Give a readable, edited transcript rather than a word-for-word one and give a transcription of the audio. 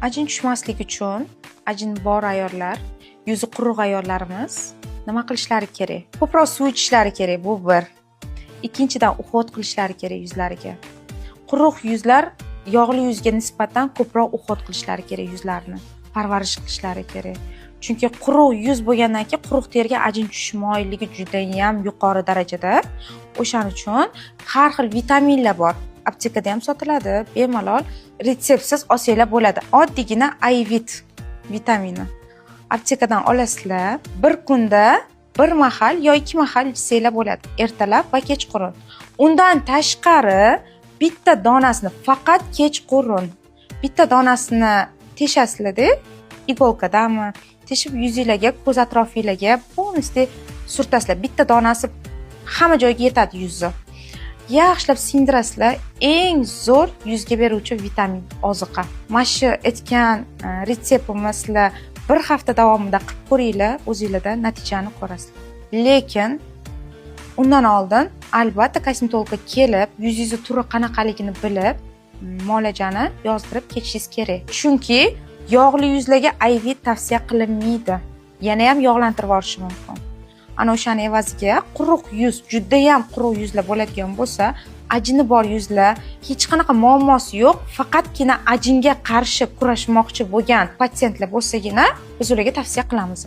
Ajin tushmasligi uchun ajin bor ayollar, yuzi quruq ayollarimiz nima qilishlari kerak? Ko'proq suv ichishlari kerak, bu bir. Ikkinchidan, uhod qilishlari kerak yuzlariga. Quruq yuzlar yog'li yuzga nisbatan ko'proq uhod qilishlari kerak yuzlarini. Parvarish qilishlari kerak. Chunki quruq yuz bo'lgandan keyin quruq teriga ajin tushish moyilligi juda ham yuqori darajada. O'shaning uchun har xil vitaminlar bor. Aptekada ham sotiladi, bemalol retseptsiz olsanglar bo'ladi. Oddiygina Ayvit vitamini. Aptekadan olasizlar, bir kunda bir mahal yo ikki mahal ichsanglar bo'ladi, ertalab va kechqurun. Undan tashqari bitta donasini faqat kechqurun, bitta donasini teshasizlar-da, igolkadami, teshib yuzingizga, ko'z atrofingizga полностью surtasizlar. Bitta donasi hamma joyga yetadi yuzni. Yaxshilab sindirasizlar. Eng zo'r yuzga beruvchi vitamin oziqa. Mana shu aytgan retseptimni sizlar bir hafta davomida qilib ko'ringlar, o'zingizda natijani ko'rasizlar. Lekin undan oldin albatta kosmetologga kelib, yuzingizni turi qanaqaligini bilib, muolajani yozdirib ketishingiz kerak. Chunki yog'li yuzlarga Ayvit tavsiya qilinmaydi. Yana ham yog'lantirib yuborishi mumkin. Ana o'shaning evaziga quruq yuz, juda ham quruq yuzlar bo'ladigan bo'lsa, ajini bor yuzlar, hech qanaqa muammosi yo'q, faqatgina ajinga qarshi kurashmoqchi bo'lgan patsientlar bo'lsagina biz ularga tavsiya qilamiz.